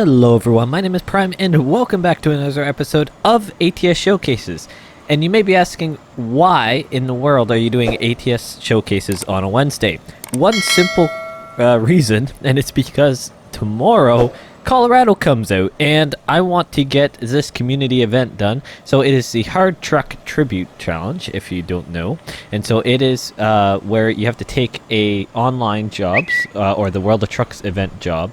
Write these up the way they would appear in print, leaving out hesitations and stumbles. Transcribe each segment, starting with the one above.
Hello everyone, my name is Prime and welcome back to another episode of ATS Showcases. And you may be asking, why in the world are you doing ATS Showcases on a Wednesday? One simple reason, and it's because tomorrow Colorado comes out and I want to get this community event done. So it is the Hard Truck Tribute Challenge, if you don't know. And so it is where you have to take a online jobs or the World of Trucks event job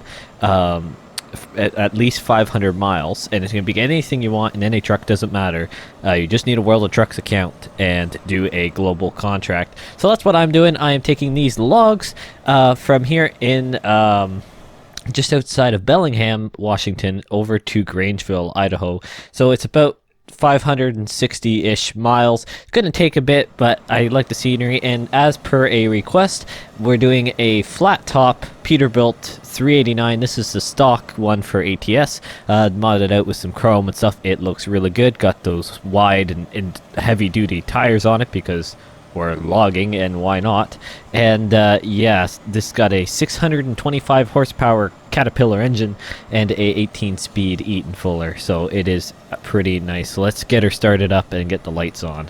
at least 500 miles, and it's going to be anything you want in any truck, doesn't matter. You just need a World of Trucks account and do a global contract. So that's what I'm doing. I am taking these logs from here in just outside of Bellingham, Washington, over to Grangeville, Idaho. So it's about 560-ish miles. It's going to take a bit, but I like the scenery, and as per a request, we're doing a flat top Peterbilt 389. This is the stock one for ATS, modded out with some chrome and stuff. It looks really good. Got those wide and heavy duty tires on it because we're logging, and why not? And yes, this got a 625 horsepower Caterpillar engine and a 18-speed Eaton Fuller, so it is pretty nice. So let's get her started up and get the lights on.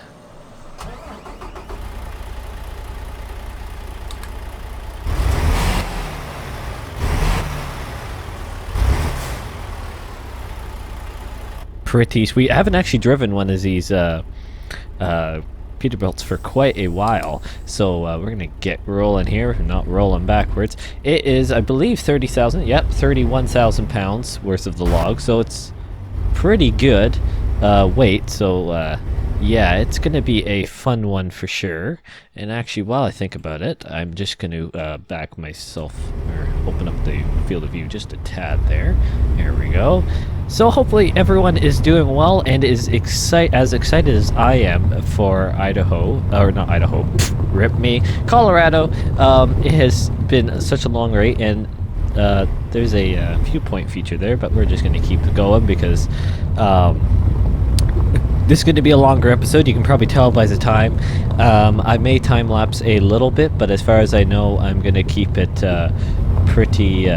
Pretty sweet. I haven't actually driven one of these Peterbilts for quite a while, so we're gonna get rolling here, not rolling backwards. It is, I believe, 30,000, yep, 31,000 pounds worth of the log, so it's pretty good weight. So yeah, it's gonna be a fun one for sure. And actually, while I think about it, I'm just gonna back myself, or open up the field of view just a tad there. There we go. So hopefully everyone is doing well and is as excited as I am for Idaho, or not Idaho, rip me, Colorado. It has been such a long wait, and there's a viewpoint feature there, but we're just going to keep going because this is going to be a longer episode. You can probably tell by the time. I may time-lapse a little bit, but as far as I know, I'm going to keep it pretty...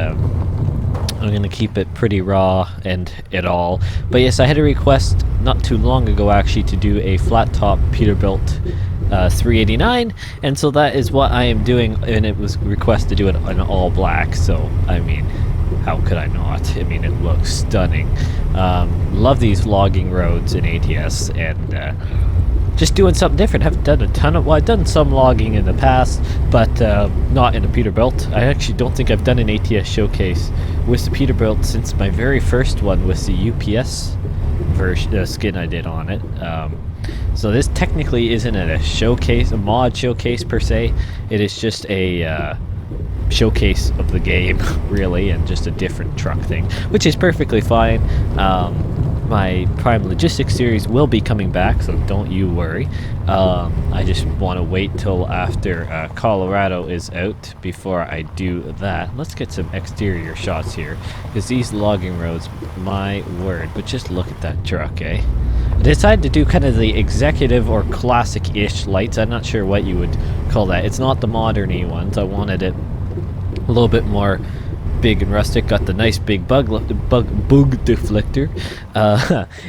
I'm going to keep it pretty raw and it all. But yes, I had a request not too long ago actually to do a flat top Peterbilt 389, and so that is what I am doing, and it was requested to do it in all black. So I mean, how could I not? I mean, it looks stunning. Love these logging roads in ATS, and just doing something different. Haven't done a ton of, well, I've done some logging in the past, but not in a Peterbilt. I actually don't think I've done an ATS showcase with the Peterbilt since my very first one with the UPS version skin I did on it. So this technically isn't a showcase, a mod showcase per se. It is just a showcase of the game, really, and just a different truck thing, which is perfectly fine. My Prime Logistics series will be coming back, so don't you worry. I just want to wait till after Colorado is out before I do that. Let's get some exterior shots here, because these logging roads, my word, but just look at that truck, eh? I decided to do kind of the executive or classic-ish lights. I'm not sure what you would call that. It's not the modern-y ones. I wanted it a little bit more big and rustic. Got the nice big bug deflector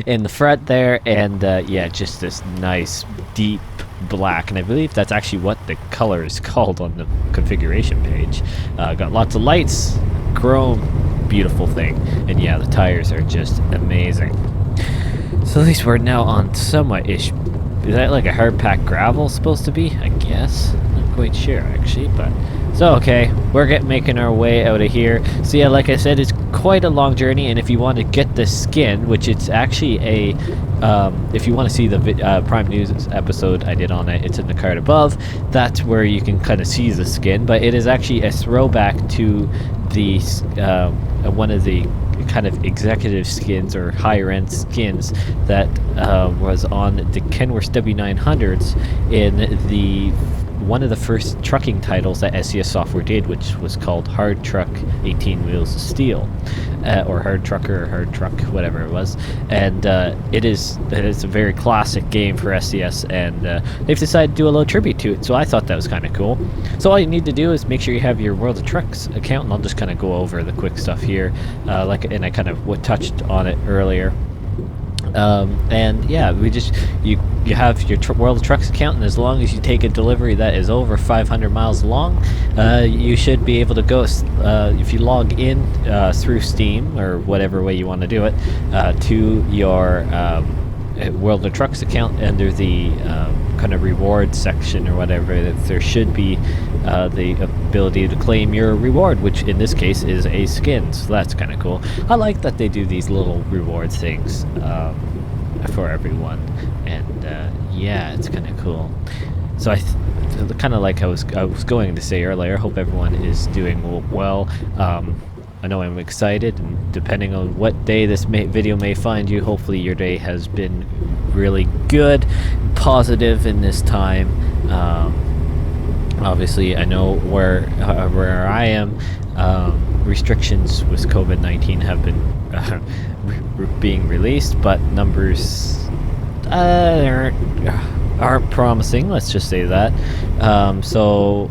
in the front there, and yeah, just this nice deep black, and I believe that's actually what the color is called on the configuration page. Got lots of lights, chrome, beautiful thing, and yeah, the tires are just amazing. So at least we're now on somewhat-ish, is that like a hard pack gravel supposed to be? I guess, not quite sure actually, but so okay, we're making our way out of here. So yeah, like I said, it's quite a long journey, and if you want to get the skin, which it's actually a, if you want to see the Prime News episode I did on it, it's in the card above. That's where you can kind of see the skin, but it is actually a throwback to the one of the kind of executive skins or higher end skins that was on the Kenworth W900s in the one of the first trucking titles that SCS Software did, which was called Hard Truck 18 Wheels of Steel, or Hard Trucker, or Hard Truck, whatever it was. And it is a very classic game for SCS, and they've decided to do a little tribute to it, so I thought that was kind of cool. So all you need to do is make sure you have your World of Trucks account, and I'll just kind of go over the quick stuff here, and I kind of touched on it earlier. And yeah, you have your World of Trucks account, and as long as you take a delivery that is over 500 miles long, you should be able to go, if you log in through Steam or whatever way you want to do it, to your World of Trucks account under the kind of reward section or whatever. There should be the ability to claim your reward, which in this case is a skin, so that's kind of cool. I like that they do these little reward things for everyone, and yeah, it's kind of cool. So kind of like I was going to say earlier, hope everyone is doing well. I know I'm excited, and depending on what day this video may find you, hopefully your day has been really good, positive in this time. Obviously, I know where I am, restrictions with COVID-19 have been being released, but numbers aren't promising. Let's just say that. So,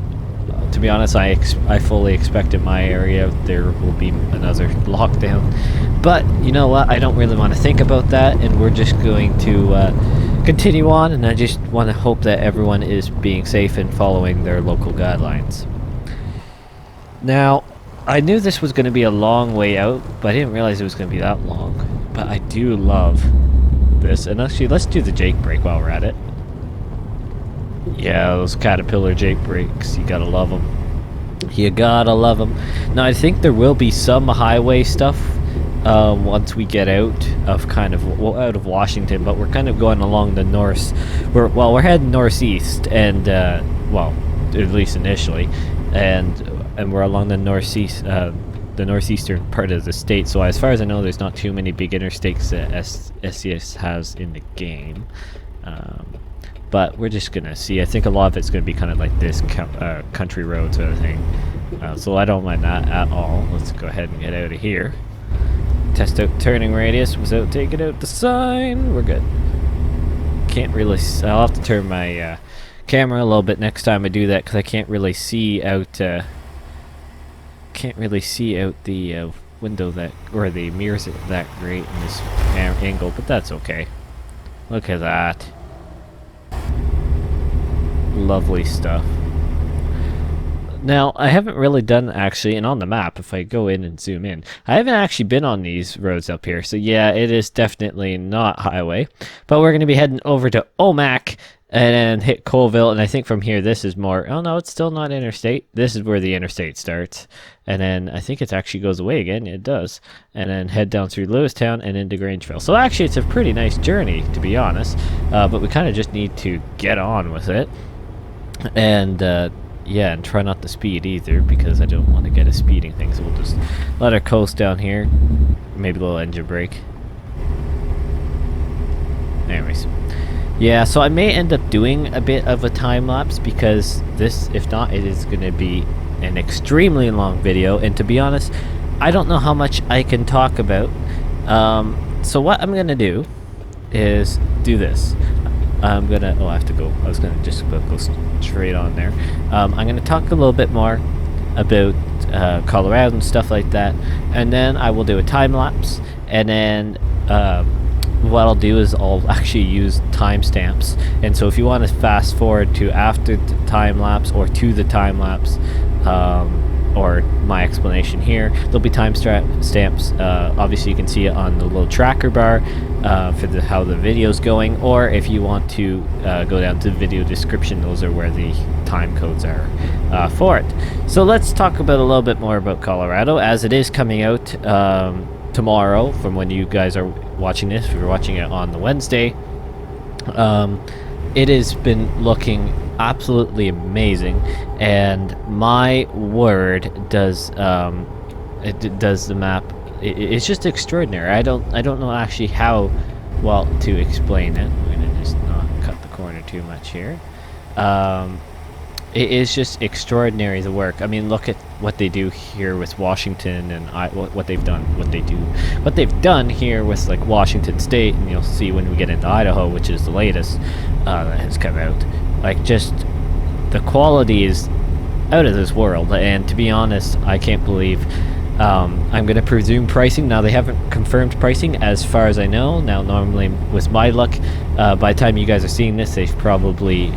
to be honest, I fully expect in my area there will be another lockdown. But you know what? I don't really want to think about that, and we're just going to continue on, and I just want to hope that everyone is being safe and following their local guidelines. Now, I knew this was going to be a long way out, but I didn't realize it was going to be that long. But I do love this, and actually, let's do the Jake brake while we're at it. Yeah, those Caterpillar Jake brakes, you gotta love them. You gotta love them. Now, I think there will be some highway stuff once we get out of out of Washington, but we're kind of going along the north. We're heading northeast, and well, at least initially, and we're along the northeast, the northeastern part of the state. So as far as I know, there's not too many big interstates that SCS has in the game. But we're just gonna see. I think a lot of it's gonna be kind of like this country road sort of thing. So I don't mind that at all. Let's go ahead and get out of here. Test out turning radius without taking out the sign. We're good. Can't really. I'll have to turn my camera a little bit next time I do that, because I can't really see out. Can't really see out the window or the mirrors that great in this angle, but that's okay. Look at that. Lovely stuff. Now, I haven't really done actually, and on the map, if I go in and zoom in, I haven't actually been on these roads up here. So yeah, it is definitely not highway. But we're going to be heading over to Omak and then hit Colville. And I think from here, this is more, oh no, it's still not interstate. This is where the interstate starts. And then I think it actually goes away again. It does. And then head down through Lewistown and into Grangeville. So actually, it's a pretty nice journey, to be honest. But we kind of just need to get on with it. And yeah, and try not to speed either, because I don't want to get a speeding thing. So we'll just let her coast down here. Maybe a little engine brake. Anyways, yeah, so I may end up doing a bit of a time lapse, because this, if not, it is going to be an extremely long video. And to be honest, I don't know how much I can talk about. So what I'm going to do is do this. I'm gonna, I have to go. I was gonna just go straight on there. I'm gonna talk a little bit more about Colorado and stuff like that, and then I will do a time lapse, and then what I'll do is I'll actually use timestamps. And so if you want to fast forward to after the time lapse or to the time lapse, or my explanation here, there'll be time stamps. Obviously you can see it on the little tracker bar for how the video's going, or if you want to go down to the video description, those are where the time codes are for it. So let's talk about a little bit more about Colorado, as it is coming out tomorrow from when you guys are watching this. If you're watching it on the Wednesday, it has been looking absolutely amazing, and my word, does the map, it's just extraordinary. I don't know actually how well to explain it. I'm gonna just not cut the corner too much here. it is just extraordinary, the work. I mean, look at what they do here with Washington, and what they've done, what they've done here with like Washington State, and you'll see when we get into Idaho, which is the latest that has come out. Like, just the quality is out of this world, and to be honest, I can't believe. I'm going to presume pricing. Now, they haven't confirmed pricing as far as I know. Now, normally, with my luck, by the time you guys are seeing this, they've probably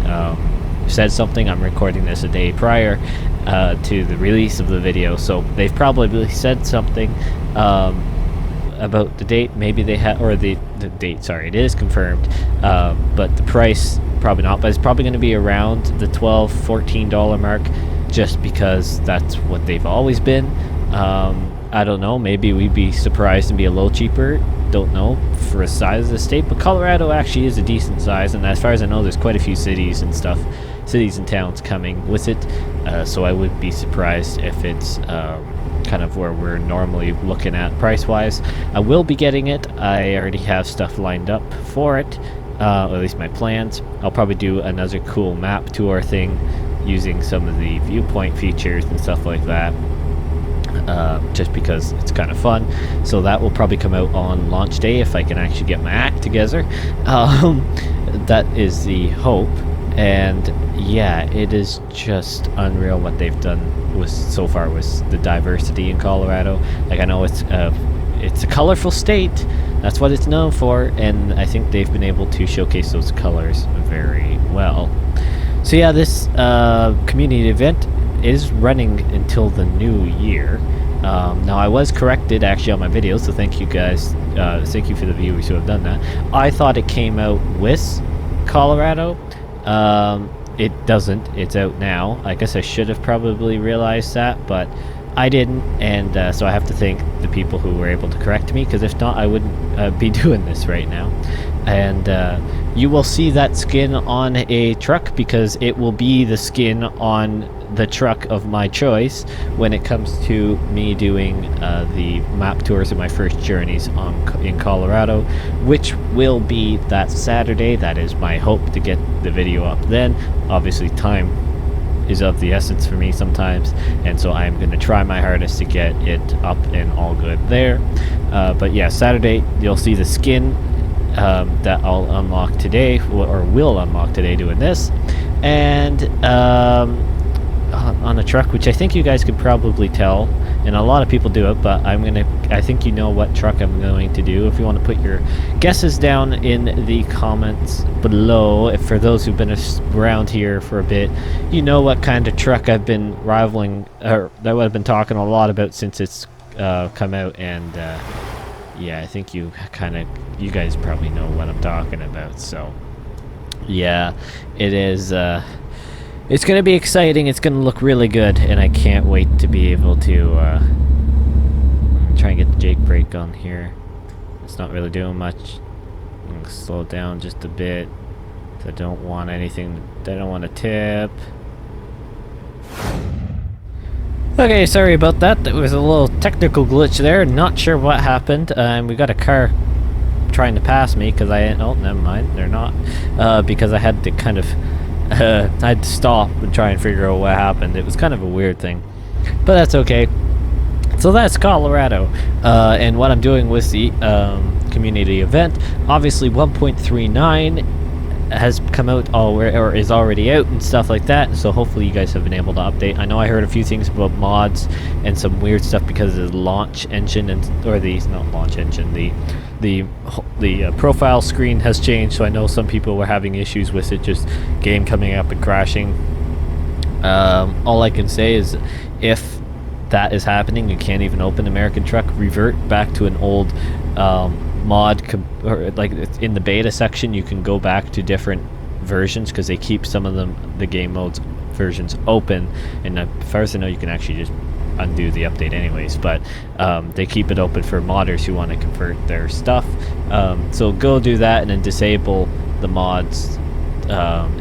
said something. I'm recording this a day prior to the release of the video, so they've probably said something about the date. Maybe they have, or the date, sorry, it is confirmed, but the price, probably not, but it's probably going to be around the $12-14 mark, just because that's what they've always been. I don't know, maybe we'd be surprised and be a little cheaper, don't know, for a size of the state, but Colorado actually is a decent size, and as far as I know, there's quite a few cities and towns coming with it, so I would be surprised if it's kind of where we're normally looking at price-wise. I will be getting it. I already have stuff lined up for it, or at least my plans. I'll probably do another cool map tour thing using some of the viewpoint features and stuff like that. Just because it's kind of fun. So that will probably come out on launch day if I can actually get my act together. That is the hope. And yeah, it is just unreal what they've done with so far with the diversity in Colorado. Like, I know it's a colorful state. That's what it's known for, and I think they've been able to showcase those colors very well. So yeah, this community event is running until the new year. Now, I was corrected actually on my videos, so thank you guys. Thank you for the viewers who have done that. I thought it came out with Colorado. It doesn't. It's out now. I guess I should have probably realized that, but I didn't, and so I have to thank the people who were able to correct me, because if not, I wouldn't be doing this right now. And you will see that skin on a truck, because it will be the skin on the truck of my choice when it comes to me doing the map tours of my first journeys in Colorado, which will be that Saturday. That is my hope, to get the video up then. Obviously, time is of the essence for me sometimes, and so I'm going to try my hardest to get it up and all good there. But yeah, Saturday you'll see the skin that I'll unlock today, or will unlock today doing this, and on the truck, which I think you guys could probably tell, and a lot of people do it, but I think you know what truck I'm going to do. If you want to put your guesses down in the comments below, if for those who've been around here for a bit, you know what kind of truck I've been rivaling, or that I've been talking a lot about since it's come out, and yeah, I think you guys probably know what I'm talking about. So yeah, it is it's gonna be exciting. It's gonna look really good, and I can't wait to be able to try and get the Jake brake on here. It's not really doing much. I'm gonna slow it down just a bit. I don't want anything. I don't want to tip. Okay, sorry about that. There was a little technical glitch there. Not sure what happened. We got a car trying to pass me because oh, never mind. They're not. Because I had to kind of. I had to stop and try and figure out what happened. It was kind of a weird thing, but that's okay. So that's Colorado, and what I'm doing with the community event. Obviously, 1.39 has come out or is already out and stuff like that. So hopefully you guys have been able to update. I know I heard a few things about mods and some weird stuff because of the launch engine not launch engine. The profile screen has changed, so I know some people were having issues with it, just game coming up and crashing. All I can say is, if that is happening, you can't even open American Truck, revert back to an old mod, or like in the beta section, you can go back to different versions because they keep some of the game modes versions open, and as far as I know, you can actually just undo the update anyways, but they keep it open for modders who want to convert their stuff. So go do that and then disable the mods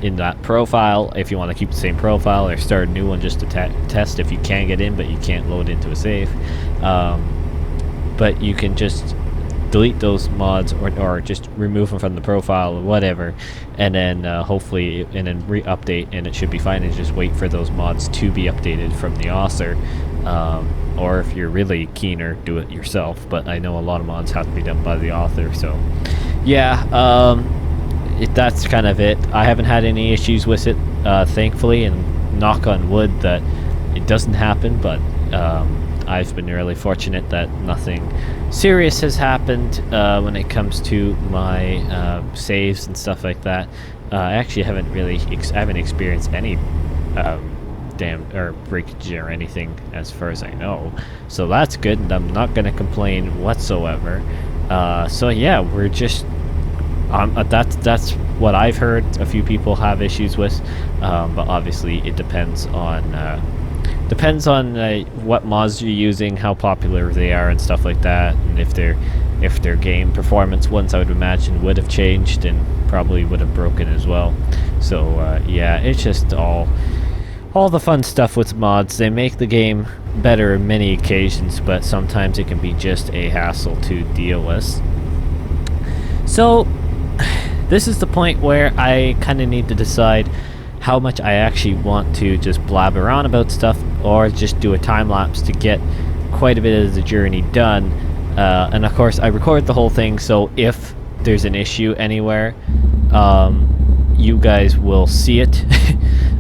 in that profile if you want to keep the same profile, or start a new one just to test if you can get in but you can't load into a save. But you can just delete those mods or just remove them from the profile or whatever, and then hopefully and then re-update, and it should be fine. And just wait for those mods to be updated from the author, or if you're really keener, do it yourself. But I know a lot of mods have to be done by the author, so yeah. That's kind of it. I haven't had any issues with it, thankfully, and knock on wood that it doesn't happen, but I've been really fortunate that nothing serious has happened when it comes to my saves and stuff like that. I actually haven't really experienced any breakage or anything as far as I know, so that's good, and I'm not going to complain whatsoever. So yeah, we're just that's what I've heard. A few people have issues with, but obviously it depends on what mods you're using, how popular they are, and stuff like that. And if their game performance ones, I would imagine, would have changed and probably would have broken as well. So yeah, it's just all the fun stuff with mods. They make the game better on many occasions, but sometimes it can be just a hassle to deal with. So this is the point where I kind of need to decide how much I actually want to just blabber on about stuff, or just do a time lapse to get quite a bit of the journey done. And of course I record the whole thing, so if there's an issue anywhere, you guys will see it,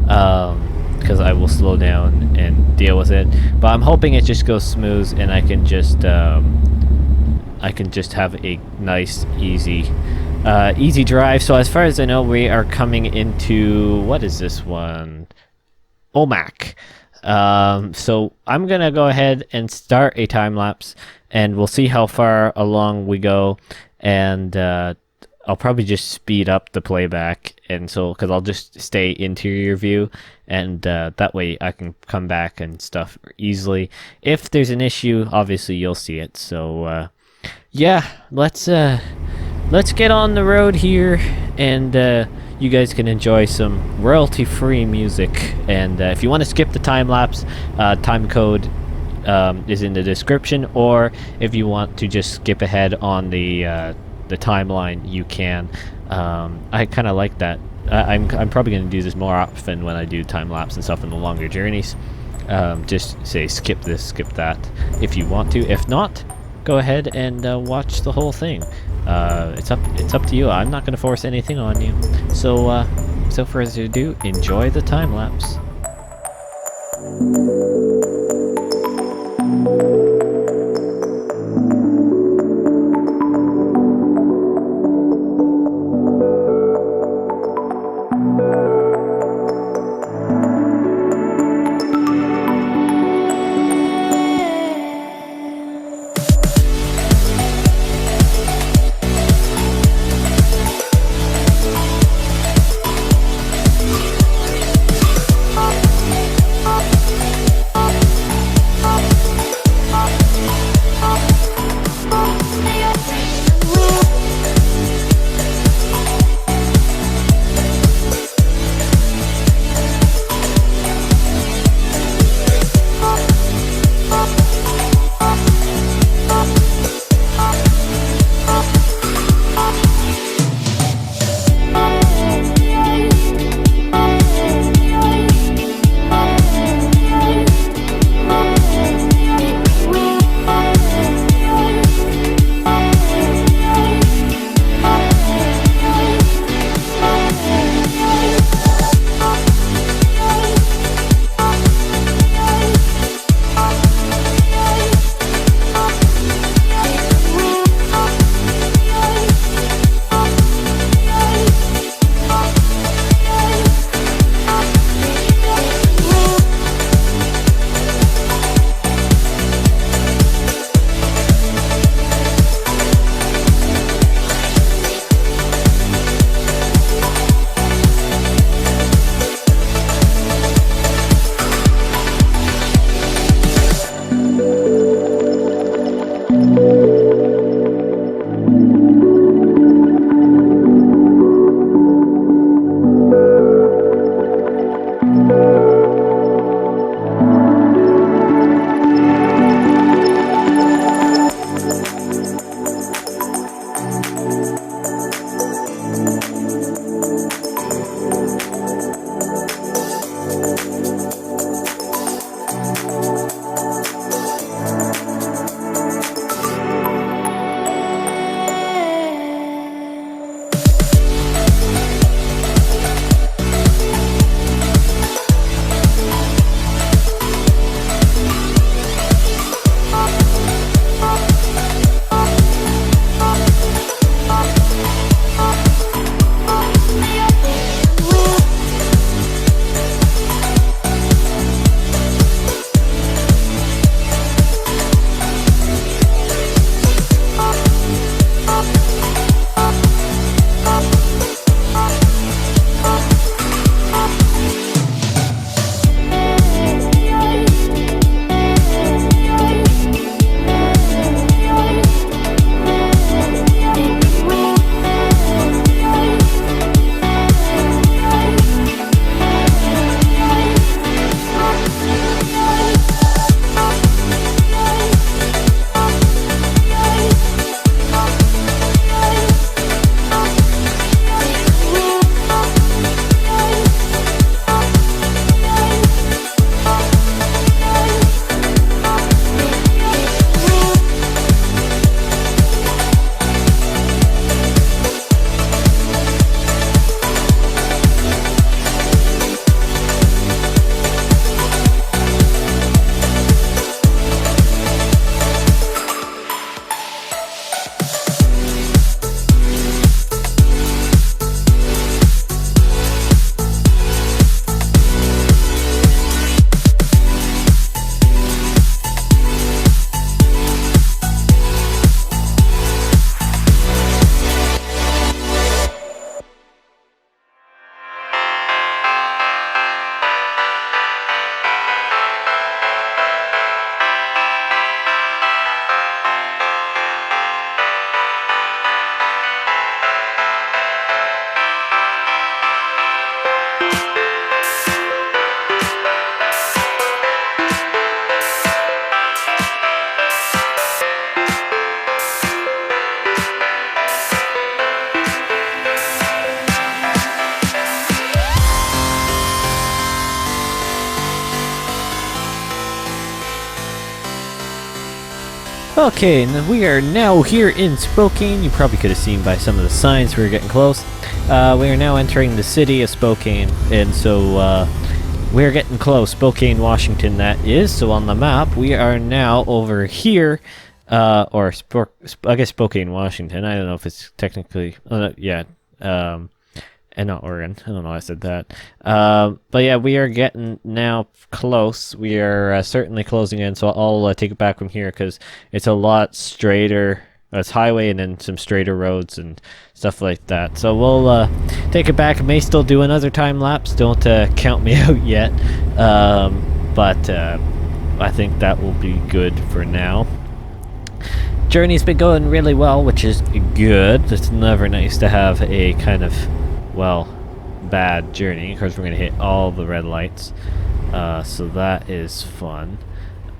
because I will slow down and deal with it. But I'm hoping it just goes smooth, and I can just have a nice easy drive. So as far as I know, we are coming into, what is this one? OMAC. So I'm gonna go ahead and start a time lapse, and we'll see how far along we go, and I'll probably just speed up the playback, and so because I'll just stay interior view, and that way I can come back and stuff easily. If there's an issue, obviously you'll see it. So yeah, let's get on the road here, and you guys can enjoy some royalty-free music. And if you want to skip the time lapse, time code is in the description, or if you want to just skip ahead on the timeline, you can. I kind of like that. I'm probably going to do this more often when I do time lapse and stuff in the longer journeys. Just say skip this, skip that if you want to. If not, go ahead and watch the whole thing. It's up to you. I'm not going to force anything on you. So without further ado, enjoy the time lapse. Okay, and we are now here in Spokane. You probably could have seen by some of the signs we were getting close. We are now entering the city of Spokane, and so we're getting close. Spokane, Washington, that is. So on the map, we are now over here, I guess Spokane, Washington. I don't know if it's technically, and not Oregon. I don't know why I said that. But yeah, we are getting now close. We are certainly closing in, so I'll take it back from here because it's a lot straighter. It's highway and then some straighter roads and stuff like that. So we'll take it back. I may still do another time lapse. Don't count me out yet. But I think that will be good for now. Journey's been going really well, which is good. It's never nice to have a kind of, well, bad journey because we're going to hit all the red lights. So that is fun.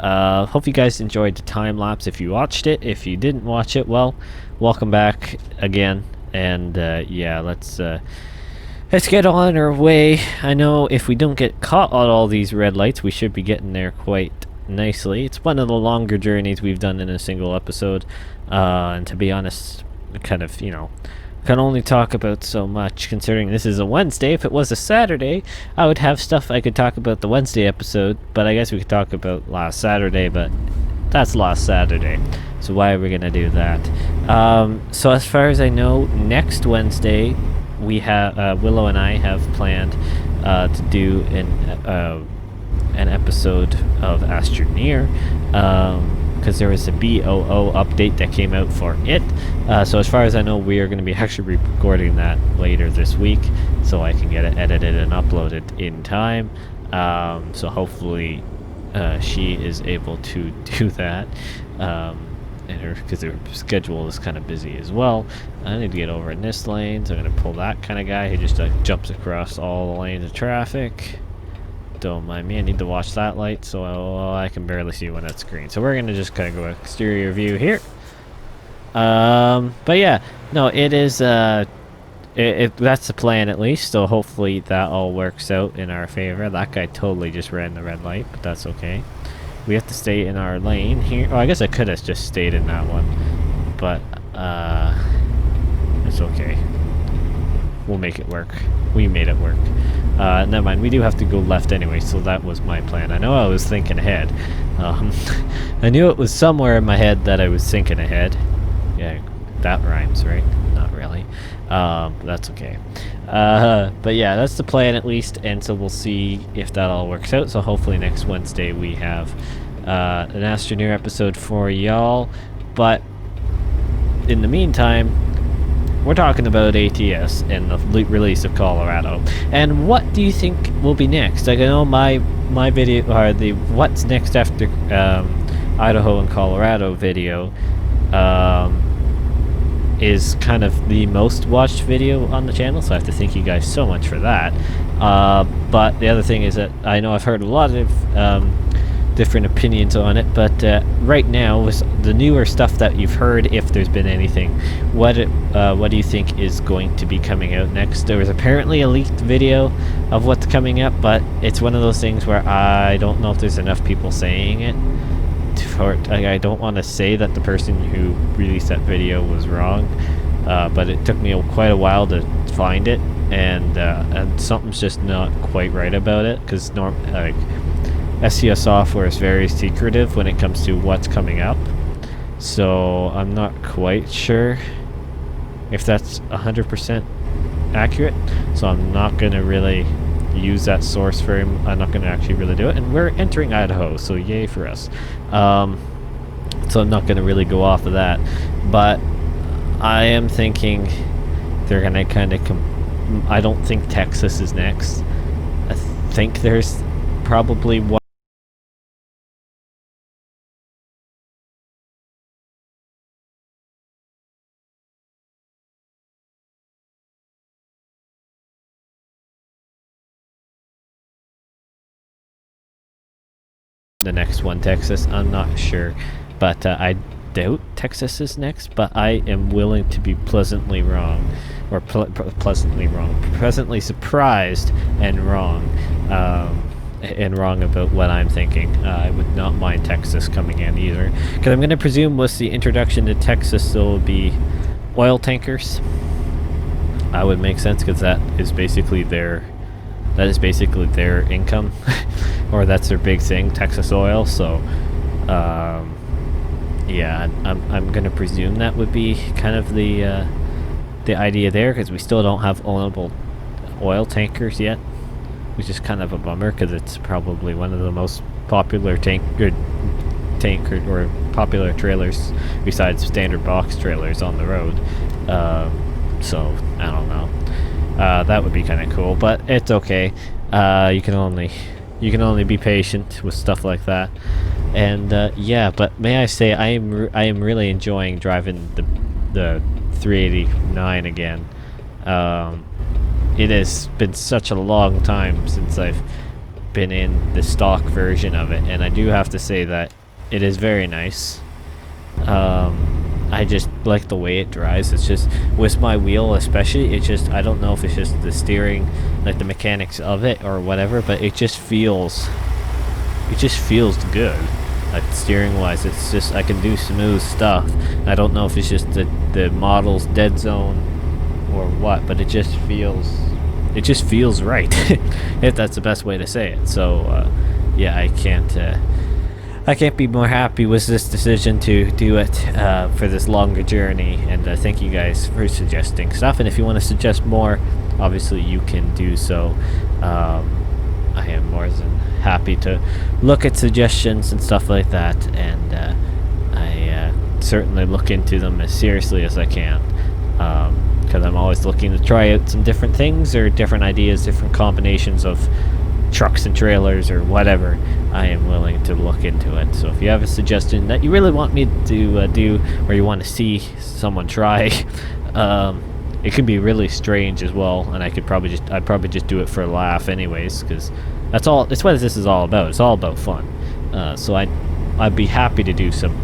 Hope you guys enjoyed the time lapse if you watched it. If you didn't watch it, well, welcome back again. And yeah, let's get on our way. I know if we don't get caught on all these red lights, we should be getting there quite nicely. It's one of the longer journeys we've done in a single episode. And to be honest, kind of, you know, can only talk about so much considering this is a Wednesday. If it was a Saturday, I would have stuff I could talk about the Wednesday episode, but I guess we could talk about last Saturday, but that's last Saturday, so why are we gonna do that? So as far as I know, next Wednesday we have Willow and I have planned to do an episode of Astroneer, because there was a BOO update that came out for it. So as far as I know, we are going to be actually recording that later this week, so I can get it edited and uploaded in time. So hopefully she is able to do that, because her schedule is kind of busy as well. I need to get over in this lane, so I'm going to pull that kind of guy who just jumps across all the lanes of traffic. Don't mind me, I need to watch that light, so I can barely see when it's green. So we're gonna just kind of go exterior view here. But yeah, no, it is that's the plan at least. So hopefully that all works out in our favor. That guy totally just ran the red light, but that's okay. We have to stay in our lane here. Oh, I guess I could have just stayed in that one, but it's okay. We'll make it work. We made it work. Never mind, we do have to go left anyway, so that was my plan. I know I was thinking ahead. I knew it was somewhere in my head that I was thinking ahead. Yeah, that rhymes, right? Not really. That's okay. But yeah, that's the plan at least, and so we'll see if that all works out. So hopefully next Wednesday we have an Astroneer episode for y'all. But in the meantime, we're talking about ATS and the release of Colorado. And what do you think will be next? Like, I know my video, or the what's next after Idaho and Colorado video, is kind of the most watched video on the channel, so I have to thank you guys so much for that. But the other thing is that I know I've heard a lot of different opinions on it, but right now, with the newer stuff that you've heard, if there's been anything, what do you think is going to be coming out next? There was apparently a leaked video of what's coming up, but it's one of those things where I don't know if there's enough people saying it. I don't want to say that the person who released that video was wrong, but it took me quite a while to find it, and something's just not quite right about it, because SEO software is very secretive when it comes to what's coming up, so I'm not quite sure if that's 100% accurate, so I'm not going to really use that source for him. I'm not going to actually really do it, and we're entering Idaho, so yay for us. So I'm not going to really go off of that, but I am thinking they're going to kind of I don't think Texas is next. I think there's probably one the next one, Texas. I'm not sure, but I doubt Texas is next, but I am willing to be pleasantly wrong, or pleasantly surprised and wrong. and wrong about what I'm thinking. I would not mind Texas coming in either, because I'm going to presume with the introduction to Texas there will be oil tankers. That would make sense because that is basically their income, or that's their big thing, Texas oil. So, yeah, I'm going to presume that would be kind of the idea there, because we still don't have ownable oil tankers yet, which is kind of a bummer because it's probably one of the most popular tanker or popular trailers besides standard box trailers on the road. So I don't know. That would be kind of cool, but it's okay. You can only be patient with stuff like that. And yeah, but may I say I am really enjoying driving the 389 again. It has been such a long time since I've been in the stock version of it, and I do have to say that it is very nice. I just like the way it drives. It's just, with my wheel especially, it's just, I don't know if it's just the steering, like the mechanics of it or whatever, but it just feels good. Like steering wise, it's just, I can do smooth stuff. I don't know if it's just the model's dead zone or what, but it just feels right. If that's the best way to say it. So yeah, I can't be more happy with this decision to do it for this longer journey, and thank you guys for suggesting stuff. And if you want to suggest more, obviously you can do so. I am more than happy to look at suggestions and stuff like that, and I certainly look into them as seriously as I can, because I'm always looking to try out some different things or different ideas, different combinations of trucks and trailers or whatever. I am willing to look into it. So if you have a suggestion that you really want me to do, or you want to see someone try, it can be really strange as well, and I'd probably just do it for a laugh anyways, because that's what this is all about. It's all about fun. So I'd be happy to do some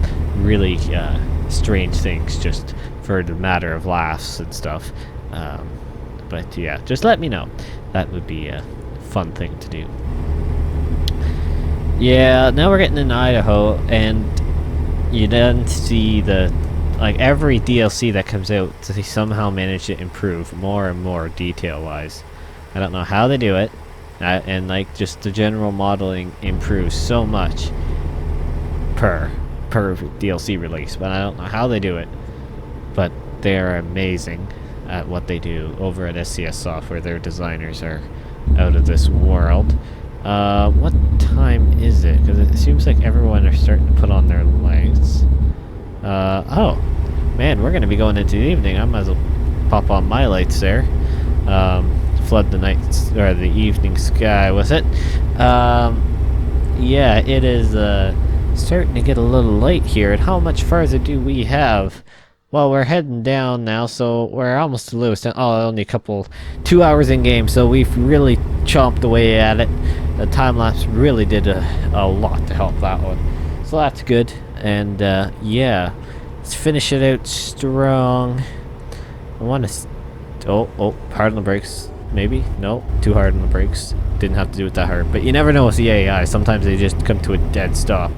really strange things just for the matter of laughs and stuff. But yeah, just let me know. That would be a fun thing to do. Yeah, now we're getting in Idaho, and you then see every DLC that comes out, they somehow manage to improve more and more detail-wise. I don't know how they do it, and like just the general modeling improves so much per DLC release, but I don't know how they do it. But they are amazing at what they do over at SCS Software. Their designers are out of this world. What time is it? Because it seems like everyone are starting to put on their lights. Oh, man, we're going to be going into the evening. I might as well pop on my lights there. Flood the night, or the evening sky with it. Yeah, it is starting to get a little light here. And how much farther do we have? Well, we're heading down now, so we're almost to Lewiston. Oh, only 2 hours in game, so we've really chomped away at it. The time-lapse really did a lot to help that one. So that's good, and yeah, let's finish it out strong. I want to... Oh, hard on the brakes, maybe? No, too hard on the brakes. Didn't have to do it that hard, but you never know with the AI. Sometimes they just come to a dead stop.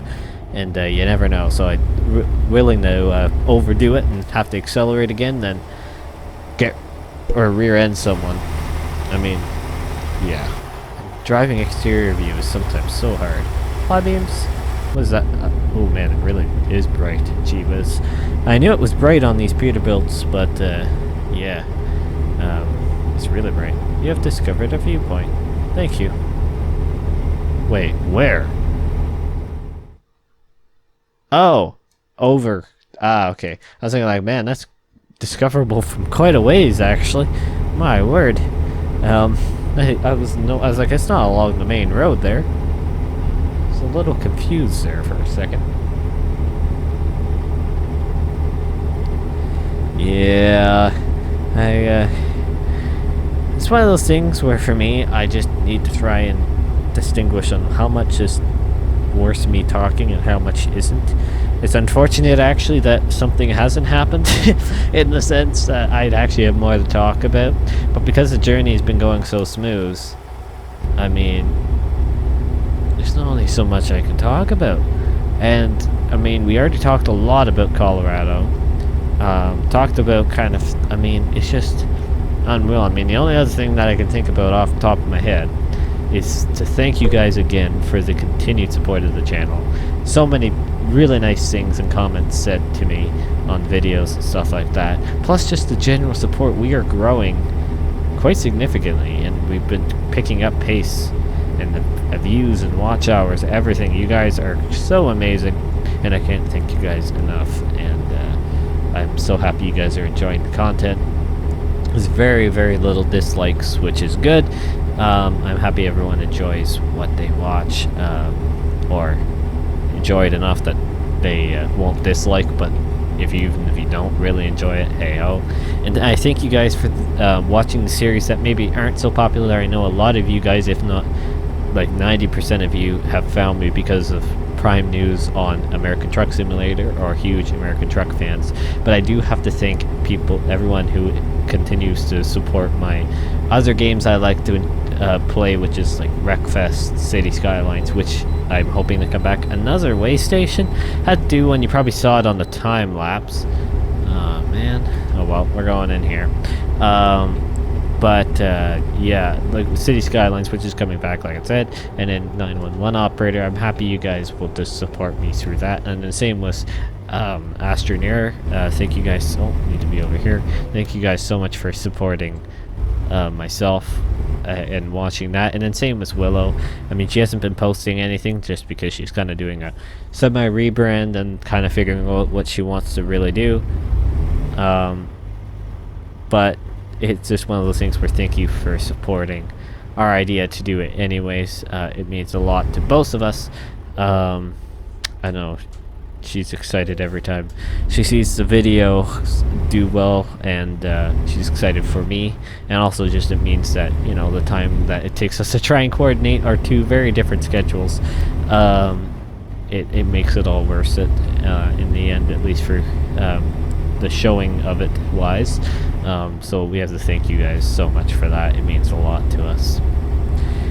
And you never know, so I'm willing to overdo it and have to accelerate again, then rear end someone. I mean, yeah. Driving exterior view is sometimes so hard. Fly beams? What is that? Oh man, it really is bright. Gee whiz. I knew it was bright on these Peterbilts, but yeah. It's really bright. You have discovered a viewpoint. Thank you. Wait, where? Oh, over. Ah, okay. I was thinking like, man, that's discoverable from quite a ways, actually. My word. I was like, it's not along the main road there. I was a little confused there for a second. Yeah, it's one of those things where for me, I just need to try and distinguish on how much is worth me talking and how much isn't. It's unfortunate actually that something hasn't happened in the sense that I'd actually have more to talk about, but because the journey has been going so smooth, I mean, there's only so much I can talk about. And I mean, we already talked a lot about Colorado. Talked about kind of, I mean, it's just unreal. I mean, the only other thing that I can think about off the top of my head is to thank you guys again for the continued support of the channel. So many really nice things and comments said to me on videos and stuff like that. Plus just the general support. We are growing quite significantly, and we've been picking up pace and the views and watch hours, everything. You guys are so amazing, and I can't thank you guys enough. And I'm so happy you guys are enjoying the content. There's very, very little dislikes, which is good. I'm happy everyone enjoys what they watch, or enjoy it enough that they won't dislike. But even if you don't really enjoy it, hey ho. And I thank you guys for watching the series that maybe aren't so popular. I know a lot of you guys, if not like 90% of you, have found me because of Prime News on American Truck Simulator, or huge American Truck fans. But I do have to thank everyone who continues to support my other games I like to play, which is like Wreckfest, City Skylines, which I'm hoping to come back. Another way station had to do one. You probably saw it on the time-lapse. Oh man, oh well, we're going in here. Yeah, like City Skylines, which is coming back, like I said, and then 911 Operator. I'm happy you guys will just support me through that. And the same with Astroneer. Thank you guys. Oh, need to be over here. Thank you guys so much for supporting myself and watching that. And then same with Willow. I mean, she hasn't been posting anything just because she's kind of doing a semi rebrand and kind of figuring out what she wants to really do. But it's just one of those things where thank you for supporting our idea to do it anyways. It means a lot to both of us. I know she's excited every time she sees the video do well, and she's excited for me. And also just it means that, you know, the time that it takes us to try and coordinate our two very different schedules, it makes it all worth it in the end, at least for the showing of it wise. So we have to thank you guys so much for that. It means a lot to us.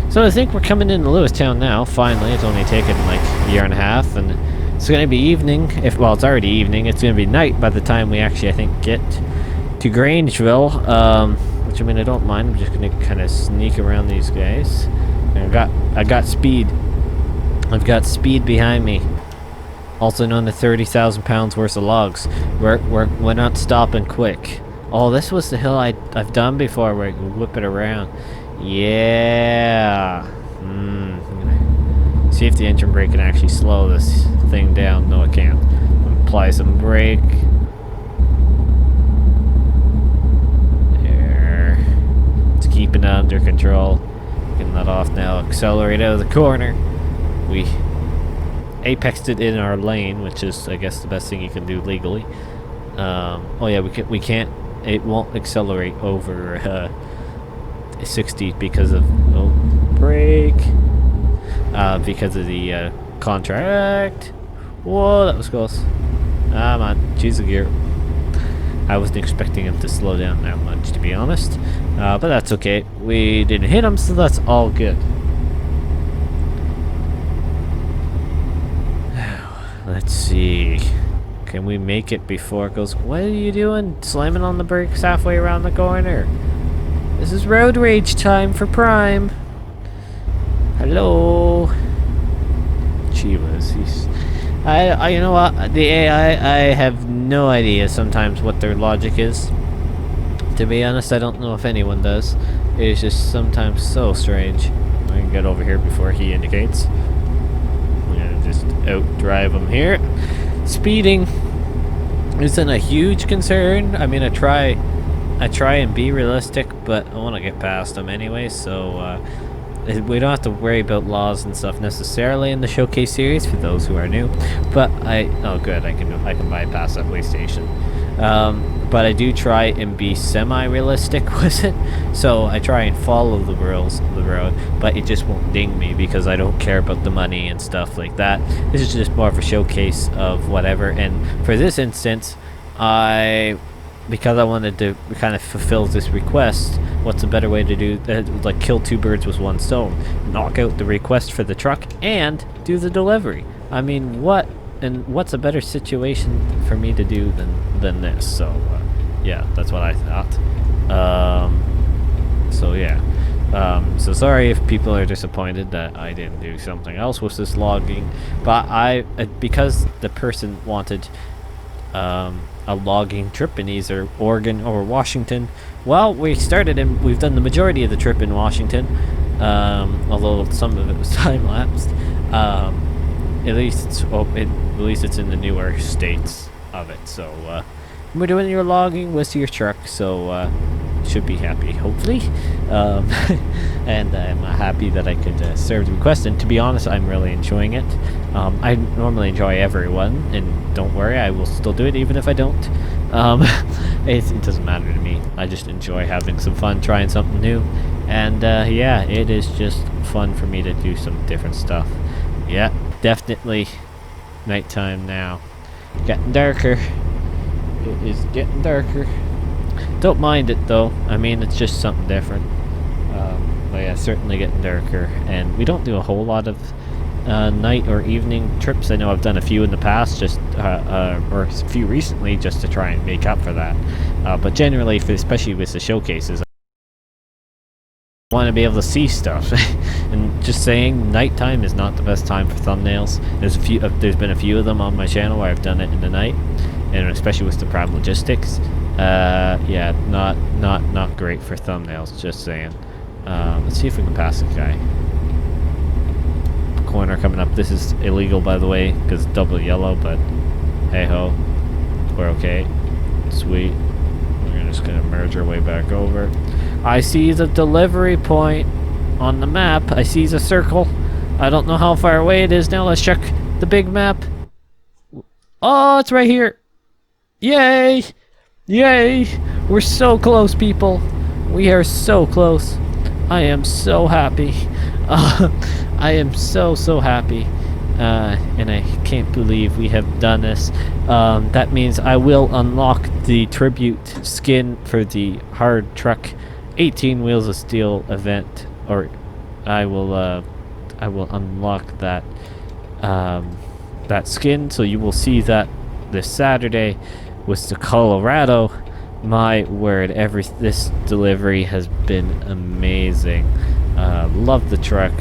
So I think we're coming into Lewistown now, finally. It's only taken like a year and a half, and it's going to be evening. Well, it's already evening. It's going to be night by the time we actually, I think, get to Grangeville. Which, I mean, I don't mind. I'm just going to kind of sneak around these guys. And I got speed. I've got speed behind me. Also known as 30,000 pounds worth of logs. We're not stopping quick. Oh, this was the hill I've done before where I can whip it around. Yeah. See if the engine brake can actually slow this thing down. No, it can't. Apply some brake. There. It's keeping it under control. Getting that off now. Accelerate out of the corner. We apexed it in our lane, which is, I guess, the best thing you can do legally. Oh yeah, we can't. It won't accelerate over 60 because of brake. Because of the contract. Whoa, that was close. Come on, choose a gear. I wasn't expecting him to slow down that much, to be honest. But that's okay. We didn't hit him, so that's all good. Let's see. Can we make it before it goes? What are you doing? Slamming on the brakes halfway around the corner. This is road rage time for Prime. Hello. Chivas. You know what? The AI, I have no idea sometimes what their logic is. To be honest, I don't know if anyone does. It is just sometimes so strange. I can get over here before he indicates. I'm gonna just outdrive him here. Speeding isn't a huge concern. I mean, I try and be realistic, but I want to get past them anyway, so we don't have to worry about laws and stuff necessarily in the showcase series for those who are new. But oh good, I can bypass that way station. But I do try and be semi-realistic with it, so I try and follow the rules of the road, but it just won't ding me because I don't care about the money and stuff like that. This is just more of a showcase of whatever, and for this instance, I because I wanted to kind of fulfill this request, what's a better way to do like kill two birds with one stone? Knock out the request for the truck and do the delivery. I mean, what's a better situation for me to do than this? So yeah, that's what I thought. So yeah. So sorry if people are disappointed that I didn't do something else with this logging, but because the person wanted a logging trip in either Oregon or Washington. Well, we've done the majority of the trip in Washington, although some of it was time-lapsed. At least it's in the newer states of it. So we're doing your logging with your truck, so should be happy, hopefully. And I'm happy that I could serve the request, and to be honest, I'm really enjoying it. I normally enjoy every one, and don't worry, I will still do it even if I don't. It doesn't matter to me. I just enjoy having some fun, trying something new, and yeah, it is just fun for me to do some different stuff. Yeah, definitely nighttime now. Getting darker. It is getting darker. Don't mind it though. I mean, it's just something different. But yeah, certainly getting darker, and we don't do a whole lot of night or evening trips. I know I've done a few in the past, just or a few recently, just to try and make up for that. But generally, especially with the showcases, I want to be able to see stuff. And just saying, nighttime is not the best time for thumbnails. There's been a few of them on my channel where I've done it in the night, and especially with the Prime Logistics. Yeah, not great for thumbnails, just saying. Let's see if we can pass the guy. Corner coming up. This is illegal, by the way, because double yellow, but hey ho, we're okay. Sweet. We're just gonna merge our way back over. I see the delivery point on the map. I see the circle. I don't know how far away it is now. Let's check the big map. Oh, it's right here. Yay! Yay! We're so close, people. We are so close. I am so happy. I am so happy. And I can't believe we have done this. That means I will unlock the tribute skin for the hard truck 18 Wheels of Steel event, or I will unlock that that skin, so you will see that this Saturday with the Colorado. My word, this delivery has been amazing. Love the truck.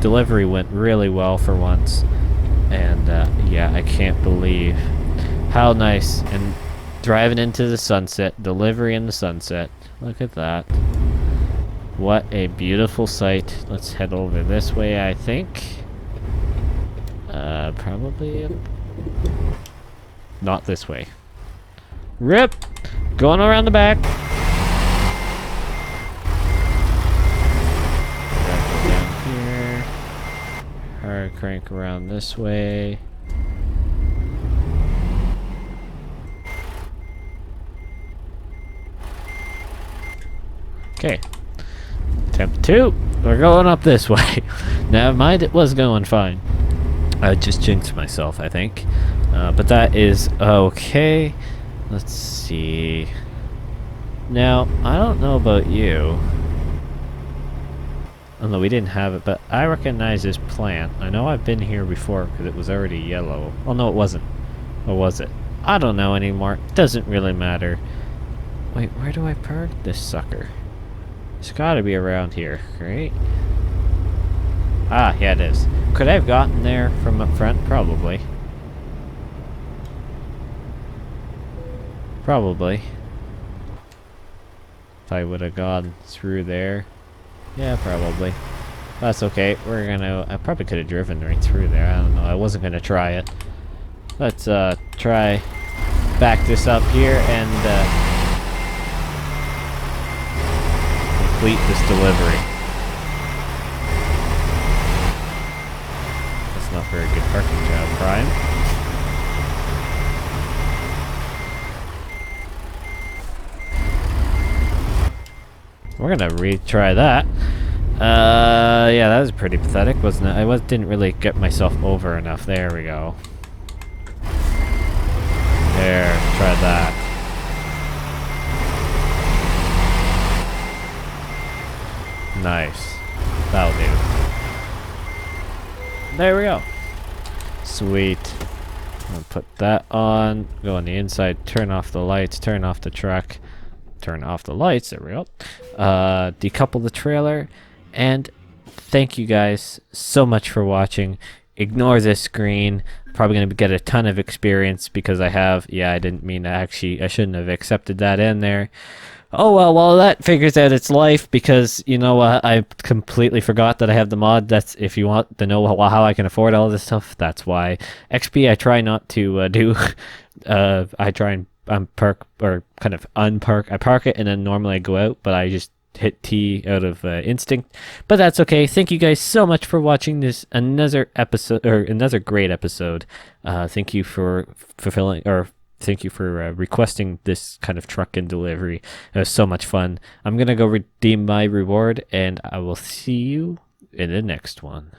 Delivery went really well for once, and yeah, I can't believe how nice. And driving into the sunset, delivery in the sunset. Look at that. What a beautiful sight. Let's head over this way, I think. Probably not this way. Rip! Going around the back. Down here. Hard crank around this way. Okay. Attempt 2. We're going up this way. Never mind, it was going fine. I just jinxed myself, I think. But that is okay. Let's see. Now, I don't know about you. Although we didn't have it, but I recognize this plant. I know I've been here before because it was already yellow. Oh no, it wasn't. Or was it? I don't know anymore. It doesn't really matter. Wait, where do I park this sucker? It's gotta be around here, right? Ah, yeah it is. Could I have gotten there from up front? Probably. Probably. If I would have gone through there. Yeah, probably. That's okay. I probably could have driven right through there. I don't know. I wasn't gonna try it. Let's try back this up here and complete this delivery. That's not very good parking job, Prime. We're gonna retry that. Yeah, that was pretty pathetic, wasn't it? I didn't really get myself over enough. There we go. There, try that. Nice. That'll do. There we go. Sweet. I'll put that on. Go on the inside. Turn off the lights. Turn off the truck. Turn off the lights. There we go. Decouple the trailer. And thank you guys so much for watching. Ignore this screen. Probably going to get a ton of experience because I have... Yeah, I didn't mean to actually... I shouldn't have accepted that in there. Oh, well, that figures out its life because, you know what, I completely forgot that I have the mod. That's, if you want to know how I can afford all this stuff, that's why. XP I try not to do. I try and unpark, or kind of unpark. I park it and then normally I go out, but I just hit T out of instinct. But that's okay. Thank you guys so much for watching this another episode, or another great episode. Thank you for fulfilling, or thank you for requesting this kind of truck and delivery. It was so much fun. I'm going to go redeem my reward, and I will see you in the next one.